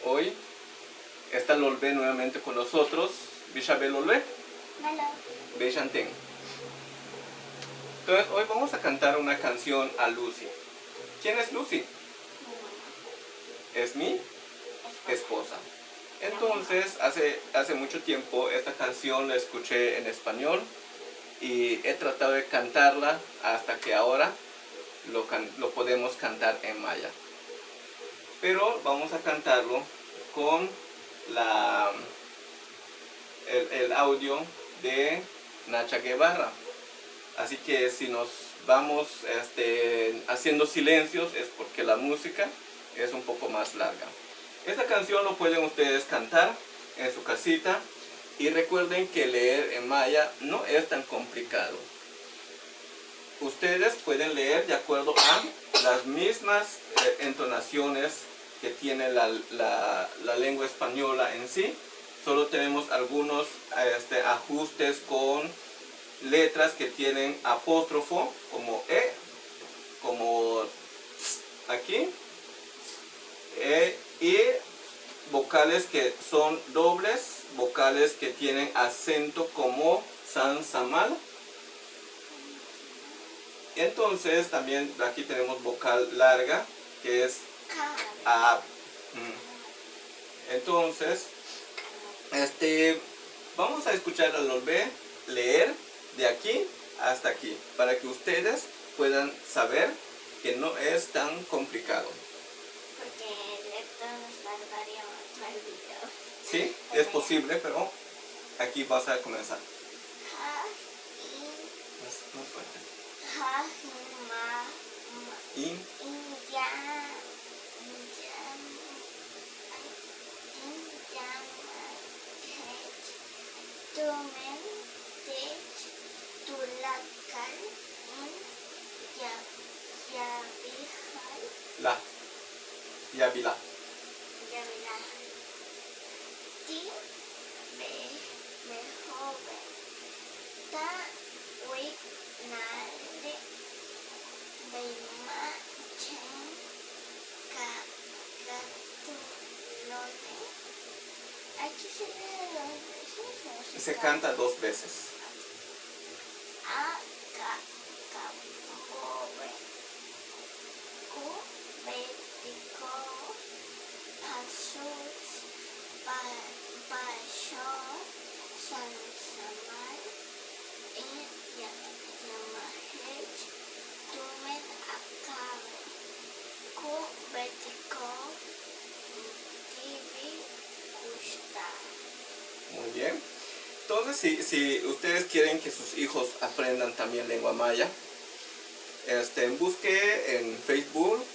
Hoy está Lolbe nuevamente con nosotros. Bishabe Lolbe, Malo. Beishanten. Entonces hoy vamos a cantar una canción a Lucy. ¿Quién es Lucy? Es mi esposa. Entonces hace mucho tiempo esta canción la escuché en español y he tratado de cantarla hasta que ahora lo podemos cantar en maya. Pero vamos a cantarlo con el audio de Nacha Guevara. Así que si nos vamos haciendo silencios es porque la música es un poco más larga. Esta canción lo pueden ustedes cantar en su casita y recuerden que leer en maya no es tan complicado. Ustedes pueden leer de acuerdo a las mismas entonaciones que tiene la lengua española en sí. Solo tenemos algunos ajustes con letras que tienen apóstrofo, como E, como aquí, y vocales que son dobles, vocales que tienen acento como san, samal. Entonces también aquí tenemos vocal larga, que es A. Entonces, vamos a escuchar a Lolbe leer de aquí hasta aquí, para que ustedes puedan saber que no es tan complicado. Porque el lector nos tardaría más el video. Sí, es posible, pero aquí vas a comenzar. Ja, Más fuerte. ja, ma, Y ya, tumen, tech, tulakal, yabihal, la, y Ávila. yabilah. Ti, me joven, ta, wik, nale, beima, chen, katulone. Aquí se lee dos veces. Y se canta 2 veces. A, ka, bobe, ku, betiko, pasut, basho, san, samal, yamahej, tumen, akabe, ku, betiko, tibi, kushta. Muy bien. Entonces, si ustedes quieren que sus hijos aprendan también lengua maya, busque en Facebook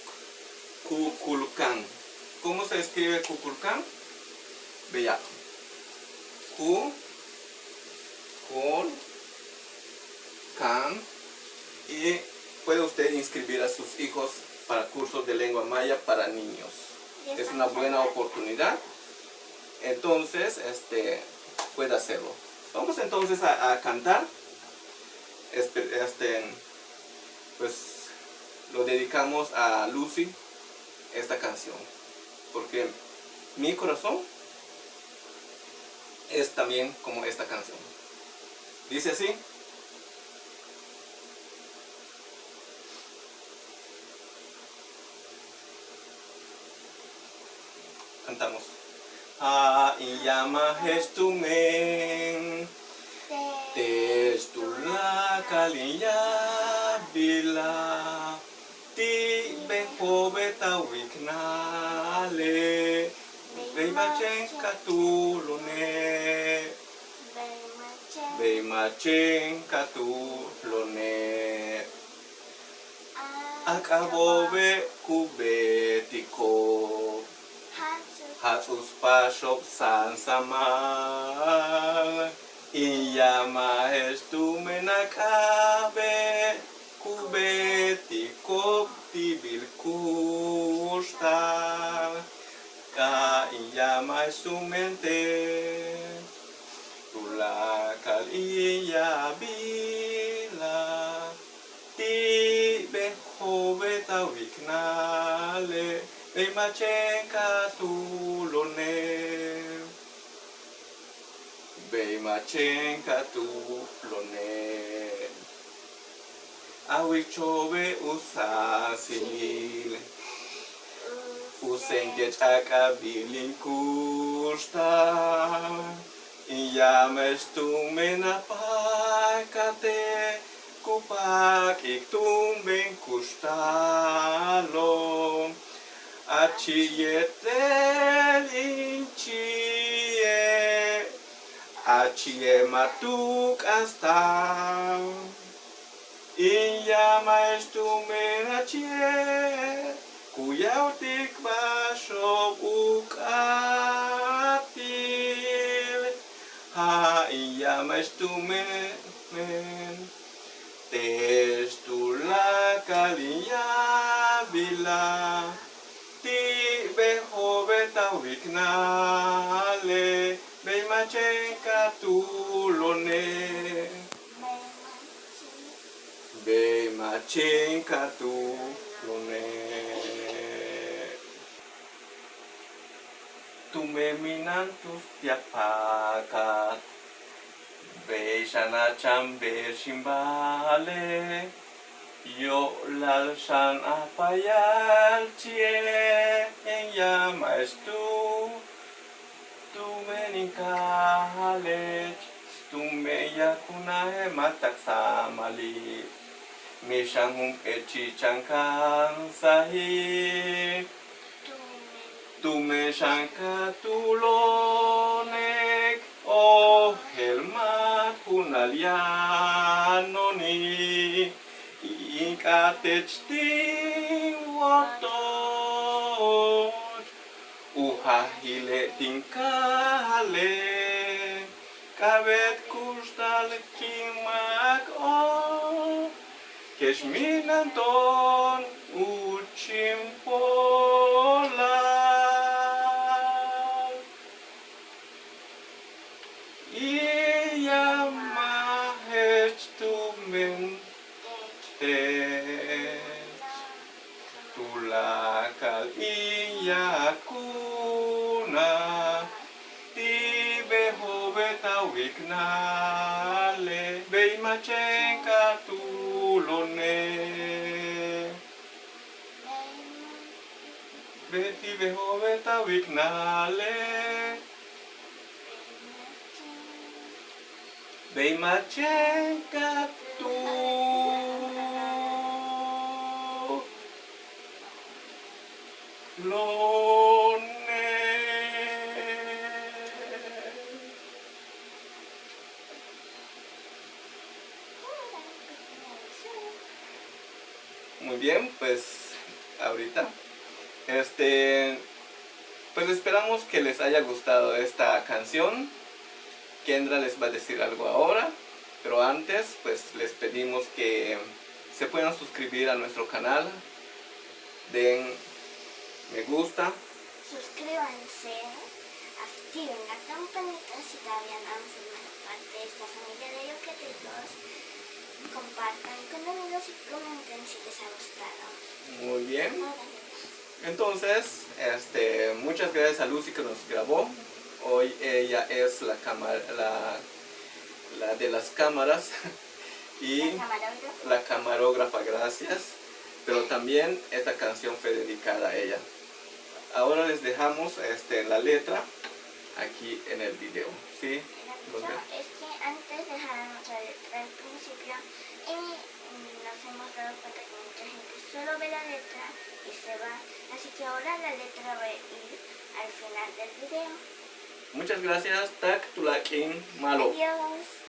Kukulkan. ¿Cómo se escribe Kukulkan? Vea. Ku, Kul, Kan. Y puede usted inscribir a sus hijos para cursos de lengua maya para niños. Es una buena oportunidad. Entonces, puede hacerlo. Vamos entonces a cantar. Pues lo dedicamos a Lucy esta canción, porque mi corazón es también como esta canción. Dice así. Cantamos. Iyama hestumen testula kaliya bila ti behobeta wiknale beimachen katulone beimachen katulone akabobe kubetiko Hatsus pashop san samal Iyama estumen akabe Kubeti kopti bilkustal Ka iyama estumente Tulakal iya bila Ti behobeta wiknale Beimachen tulone. Beimachenka tulone. Awichobe usasil. Usenge chaka bilinkusta. Iyames tumena pakate. Kupak iktumben kustalo. Achietel inchie. Achie matuk asta. Iyames tumena chie. Kuyautik basho ukatil. Ha iyames tumen. Testula kaliya bila. Ti behoveta wiknale. Beimachenka tulone. Beimachenka tulone. Tume minantus tiapakat. Beishana chambe shimbale. Yo lalshan apayal chie. Enya maestu. Tume ninkale. Tume yakunahe mataksamali. Mishangum echichankan sahi. Tume shanka tulonek. Oh helmat kunalianoni. Inkatechtin watot. Uhahile tinkale. Kabet kustal kimak oh. Keshminanton uchimpola. Iyamahechtumen tulakal iyakuna. Tibe hobeta wiknale. Beimachenka tulone. Beti behoveta wiknale. Beimachenka tulone. Muy bien, pues ahorita pues esperamos que les haya gustado esta canción. Kendra les va a decir algo ahora, pero antes pues les pedimos que se puedan suscribir a nuestro canal, den me gusta, Suscríbanse, activen la campanita si todavía no han formado parte de esta familia de Yoquetetos. Compartan con amigos y comenten si les ha gustado. muy bien. Entonces, muchas gracias a Lucy que nos grabó. Hoy ella es la de las cámaras y la camarógrafa, gracias. Pero también esta canción fue dedicada a ella. Ahora les dejamos la letra aquí en el video, ¿sí? Es que antes dejábamos la letra al principio y nos hemos dado cuenta que mucha gente solo ve la letra y se va. Así que ahora la letra va a ir al final del video. Muchas gracias. Tak tulakin malo. Adiós.